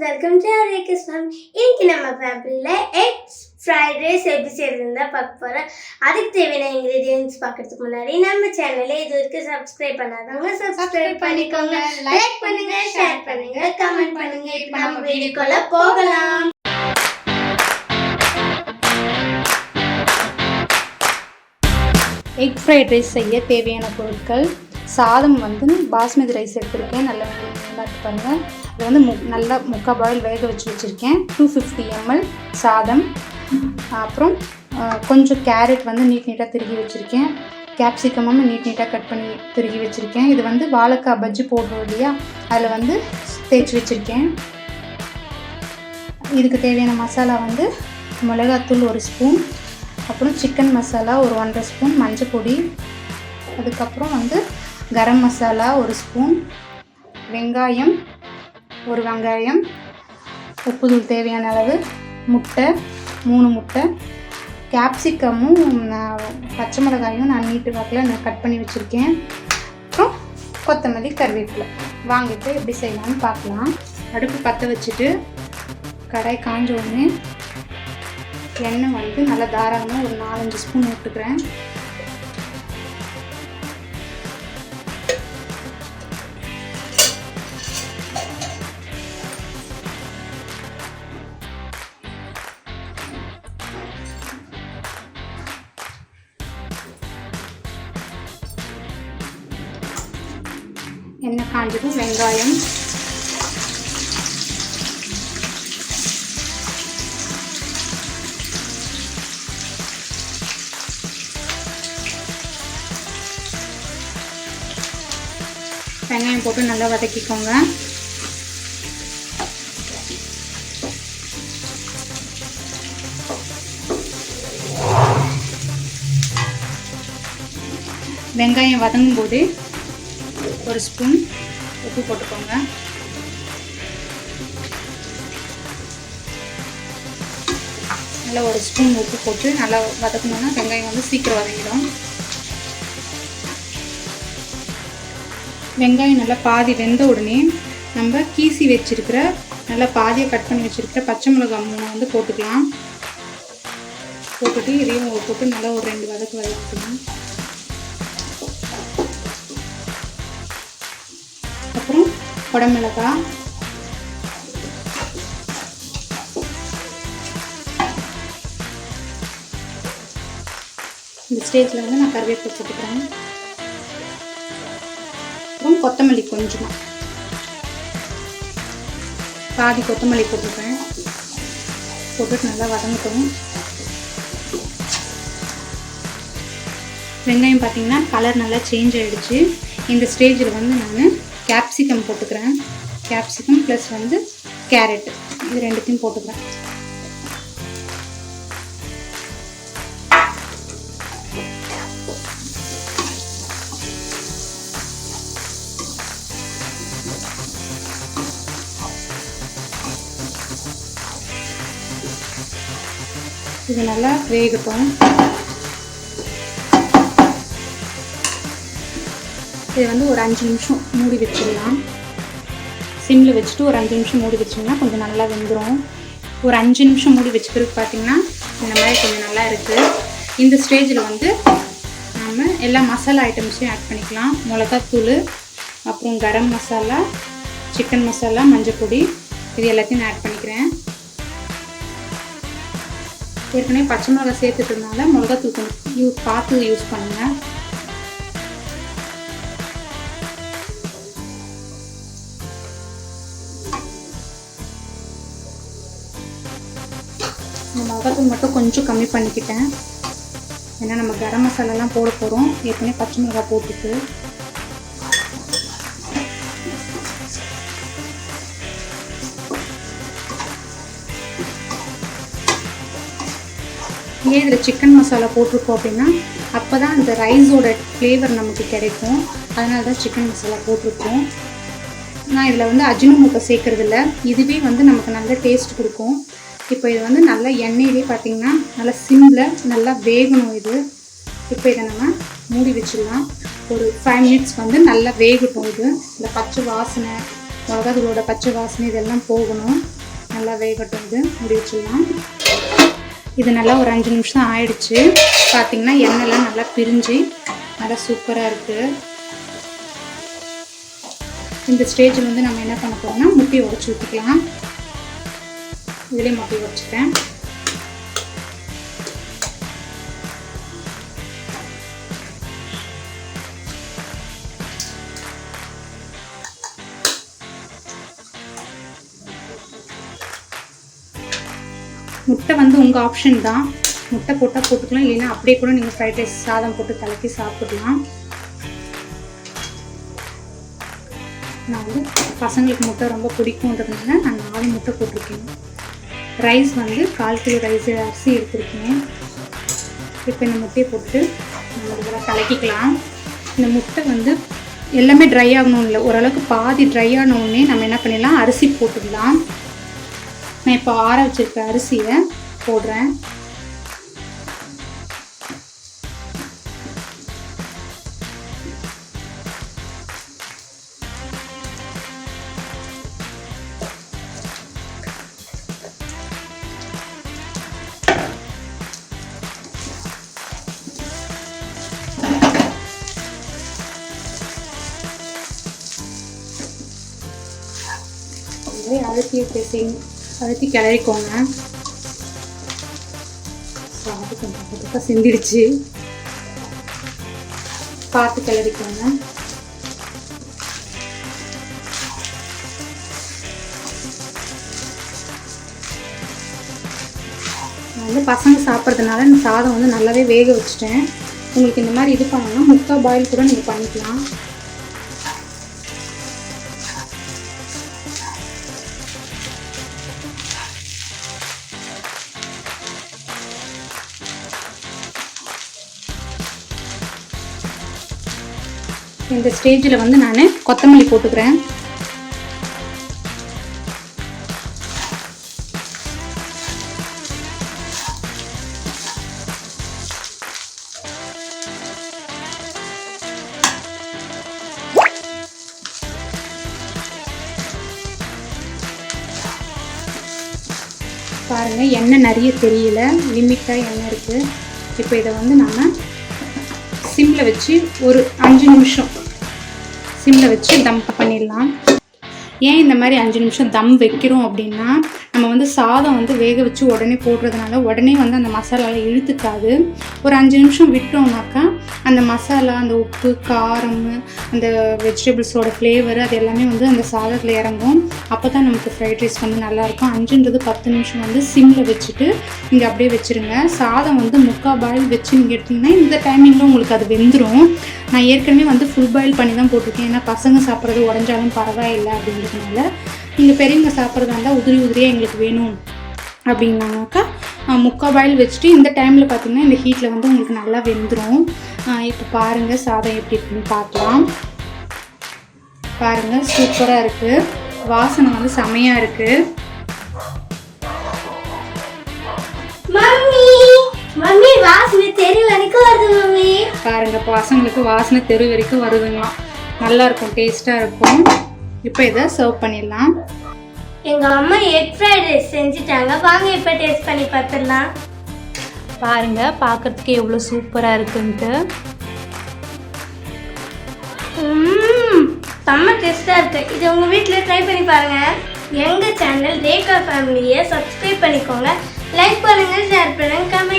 welcome to Rekha's family. இன்னைக்கு நம்ம ஃபேமிலில எக்ஸ் ஃப்ரைட் ரைஸ் எப்படி செய்யறதுன்னு தான் பார்க்க போறோம். அதுக்கு தேவையான இன்கிரிடியன்ட்ஸ் பார்க்கிறதுக்கு முன்னாடி நம்ம சேனலை இது வரைக்கும் சப்ஸ்கிரைப் பண்ணாதவங்க சப்ஸ்கிரைப் பண்ணிக்கோங்க, லைக் பண்ணுங்க, ஷேர் பண்ணுங்க, கமெண்ட் பண்ணுங்க. இப்போ நம்ம வீடியோக்குள்ள போகலாம். எக் ஃப்ரைட் ரைஸ் செய்ய தேவையான பொருட்கள்: சாதம் வந்து பாஸ்மதி ரைஸ் எடுத்துருக்கேன், நல்லா பாருங்கள். இது வந்து நல்லா முக்கால் பாயில் வேக வச்சுருக்கேன். 250 ml சாதம், அப்புறம் கொஞ்சம் கேரட் வந்து நீட்டாக திருகி வச்சுருக்கேன். கேப்சிகமும் நீட்டாக கட் பண்ணி திருகி வச்சுருக்கேன். இது வந்து வாழைக்காய் பஜ்ஜி போடுறோம் இல்லையா, அதில் வந்து தேய்ச்சி வச்சுருக்கேன். இதுக்கு தேவையான மசாலா வந்து மிளகாத்தூள் 1 ஸ்பூன், அப்புறம் சிக்கன் மசாலா ஒரு 1.5 ஸ்பூன், மஞ்சள் பொடி, அதுக்கப்புறம் வந்து கரம் மசாலா 1 ஸ்பூன், வெங்காயம் 1 வெங்காயம், உப்புதூள் தேவையான அளவு, முட்டை 3 முட்டை, கேப்சிகமும் பச்சை மிளகாயும் நான் நீட்டு வாக்கில் நான் கட் பண்ணி வச்சுருக்கேன். அப்புறம் கொத்தமல்லி, கருவேப்பிலை. வாங்கிட்டு எப்படி செய்யலாம்னு பார்க்கலாம். அடுப்பு பற்ற வச்சுட்டு கடாய் காஞ்ச உடனே எண்ணெய் வந்து நல்லா தாராளமாக ஒரு 4-5 ஸ்பூன் விட்டுக்கிறேன். எண்ணெய் காஞ்சதும் வெங்காயம், வெங்காயம் போட்டு நல்லா வதக்கிக்கோங்க. வெங்காயம் வதங்கும் போது 1 ஸ்பூன் உப்பு போட்டுக்கோங்க. நல்லா 1 ஸ்பூன் உப்பு போட்டு நல்லா வதக்கணும்னா வெங்காயம் வந்து சீக்கிரம் வதங்கிடும். வெங்காயம் நல்லா பாதி வெந்த உடனே நம்ம கீசி வச்சிருக்கிற நல்லா பாதியை கட் பண்ணி வச்சிருக்கிற பச்சை மிளகாய் 3 வந்து போட்டுக்கலாம். போட்டுட்டு இதையும் போட்டு நல்லா ஒரு 2 வதக்கலாம். அப்புறம் குடமிளகாய், இந்த ஸ்டேஜில் வந்து நான் கருவேப்பிலை போட்டுக்கிறேன். அப்புறம் கொத்தமல்லி கொஞ்சமாக பாதி கொத்தமல்லி போட்டுக்கிறேன். போட்டுட்டு நல்லா வதங்கட்டும். வெங்காயம் பார்த்திங்கன்னா கலர் நல்லா சேஞ்ச் ஆகிடுச்சு. இந்த ஸ்டேஜில் வந்து நான் கேப்சிகம் போட்டுக்கிறேன். கேப்சிகம் ப்ளஸ் வந்து கேரட், இது 2த்தையும் போட்டுக்கிறேன். இது நல்லா வேகட்டும். இது வந்து ஒரு 5 நிமிஷம் மூடி வச்சிடலாம். சிம்மில் வச்சுட்டு ஒரு 5 நிமிஷம் மூடி வச்சிங்கன்னா கொஞ்சம் நல்லா வெந்துடும். ஒரு 5 நிமிஷம் மூடி வச்ச பிறகு பார்த்திங்கன்னா இந்த மாதிரி கொஞ்சம் நல்லா இருக்குது. இந்த ஸ்டேஜில் வந்து நம்ம எல்லா மசாலா ஐட்டம்ஸையும் ஆட் பண்ணிக்கலாம். மிளகாத்தூள், அப்புறம் கரம் மசாலா, சிக்கன் மசாலா, மஞ்சள் பொடி, இது எல்லாத்தையும் நான் ஆட் பண்ணிக்கிறேன். ஏற்கனவே பச்சை மிளகாய் சேர்த்துட்டதுனால மிளகாத்தூள் கொஞ்சம் பார்த்து யூஸ் பண்ணுங்கள். மிளகாத்தூள் மட்டும் கொஞ்சம் கம்மி பண்ணிக்கிட்டேன், ஏன்னா நம்ம கரம் மசாலாலாம் போட போகிறோம். ஏற்கனவே பச்சை மிளகாய் போட்டுட்டு ஏன் இதில் சிக்கன் மசாலா போட்டிருக்கோம் அப்படின்னா அப்போ தான் அந்த ரைஸோட ஃப்ளேவர் நமக்கு கிடைக்கும். அதனால தான் சிக்கன் மசாலா போட்டிருக்கோம். நான் இதில் வந்து அஜினோமோட்டோ சேர்க்குறதில்ல, இதுவே வந்து நமக்கு நல்ல டேஸ்ட் கொடுக்கும். இப்போ இது வந்து நல்லா எண்ணெயிலே பார்த்திங்கன்னா நல்லா சிம்மில் நல்லா வேகணும். இப்போ இதை நம்ம மூடி வச்சிடலாம். ஒரு 5 மினிட்ஸ் வந்து நல்லா வேகட்டும். இது இந்த பச்சை வாசனை, மிளகாத்தூளோட பச்சை வாசனை இதெல்லாம் போகணும். நல்லா வேகட்டும். இது மூடி வச்சிடலாம். இது நல்லா ஒரு 5 நிமிஷம் ஆயிடுச்சு. பார்த்திங்கன்னா எண்ணெய்லாம் நல்லா பிரிஞ்சு நல்லா சூப்பராக இருக்குது. இந்த ஸ்டேஜில் வந்து நம்ம என்ன பண்ண போகிறோம்னா முட்டையை உடச்சி ஊற்றிக்கலாம். இதுலேயே முட்டையை உடச்சிக்கிறேன். முட்டை வந்து உங்கள் ஆப்ஷன் தான். முட்டை போட்டால் போட்டுக்கலாம், இல்லைன்னா அப்படியே கூட நீங்கள் ஃப்ரைட் ரைஸ் சாதம் போட்டு கலக்கி சாப்பிடலாம். நான் வந்து பசங்களுக்கு முட்டை ரொம்ப பிடிக்குன்றதுனால நான் 4 முட்டை போட்டிருக்கேன். ரைஸ் வந்து 1/4 கிலோ ரைஸ் அரிசி எடுத்துருக்கேன். இப்போ இந்த முட்டையை போட்டு நம்ம இதெல்லாம் கலக்கிக்கலாம். இந்த முட்டை வந்து எல்லாமே ட்ரை ஆகணும் இல்லை, ஓரளவுக்கு பாதி ட்ரை ஆனவுடனே நம்ம என்ன பண்ணிடலாம், அரிசி போட்டுடலாம். நான் இப்போ ஆற வச்சிருக்க அரிசியை போடுறேன். அழுத்தி கிளறிக்கோங்க. அது கொஞ்சம் சிந்திடுச்சு, பார்த்து கிளறிக்கோங்க. நான் வந்து பசங்க சாப்பிட்றதுனால இந்த சாதம் வந்து நல்லாவே வேக வச்சுட்டேன். உங்களுக்கு இந்த மாதிரி இது பண்ணணும்னா 3/4 பாயில் கூட நீங்கள் பண்ணிக்கலாம். இந்த ஸ்டேஜில் வந்து நான் கொத்தமல்லி போட்டுக்கிறேன். பாருங்கள், எண்ணெய் நிறைய தெரியல, லிமிட்டாக எண்ணெய் இருக்குது. இப்போ இதை வந்து நம்ம சிம்மில் வச்சு ஒரு 5 நிமிஷம் சிம்மில் வச்சு தம் பண்ணிடலாம். ஏன் இந்த மாதிரி 5 நிமிஷம் தம் வைக்கிறோம் அப்படின்னா, நம்ம வந்து சாதம் வந்து வேக வச்சு உடனே போடுறதுனால உடனே வந்து அந்த மசாலாவில் இழுத்துக்காது. ஒரு 5 நிமிஷம் விட்டோம்னாக்கா அந்த மசாலா, அந்த உப்பு, காரம், அந்த வெஜிடபிள்ஸோட ஃப்ளேவர் அது எல்லாமே வந்து அந்த சாதத்தில் இறங்கும். அப்போ தான் நமக்கு ஃப்ரைட் ரைஸ் வந்து நல்லாயிருக்கும். 5ன்றது 10 நிமிஷம் வந்து சிம்மில் வச்சுட்டு நீங்கள் அப்படியே வச்சுருங்க. சாதம் வந்து 3/4 பாயில் வச்சு நீங்கள் எடுத்திங்கன்னா இந்த டைமிங்கில் உங்களுக்கு அது வெந்துடும். நான் ஏற்கனவே வந்து ஃபுல் பாயில் பண்ணி தான் போட்டிருக்கேன். ஏன்னா பசங்க சாப்பிட்றது உடஞ்சாலும் பரவாயில்லை அப்படின்றதுனால. நீங்கள் பெரியவங்க சாப்பிட்றதா இருந்தால் உதிரியாக எங்களுக்கு வேணும் அப்படின்னாக்கா 3/4 பாயில் வச்சுட்டு இந்த டைமில் பார்த்திங்கன்னா இந்த ஹீட்டில் வந்து உங்களுக்கு நல்லா வெந்துடும். இப்போ பாருங்கள் சாதம் எப்படி இருக்குன்னு பார்க்கலாம். பாருங்கள், சூப்பராக இருக்குது. வாசனை வந்து செமையாக இருக்குது. பாருங்க, பசங்களுக்கு வாசனை தெரு வரைக்கும் வருதுங்களாம். நல்லா இருக்கும், டேஸ்ட்டாக இருக்கும். இப்போ இதை சர்வ் பண்ணிடலாம். எங்கள் அம்மா எக் ஃப்ரைட் ரைஸ் செஞ்சுட்டாங்க. வாங்க இப்போ டேஸ்ட் பண்ணி பார்த்துடலாம். பாருங்கள், பார்க்குறதுக்கு எவ்வளோ சூப்பராக இருக்குன்ட்டு. செம்ம டேஸ்ட்டாக இருக்குது. இது உங்கள் வீட்டில் ட்ரை பண்ணி பாருங்கள். எங்கள் சேனல் ரேகா ஃபேமிலியை சப்ஸ்கிரைப் பண்ணிக்கோங்க. லைக் பண்ணுங்கள், ஷேர் பண்ணுங்கள், கமெண்ட்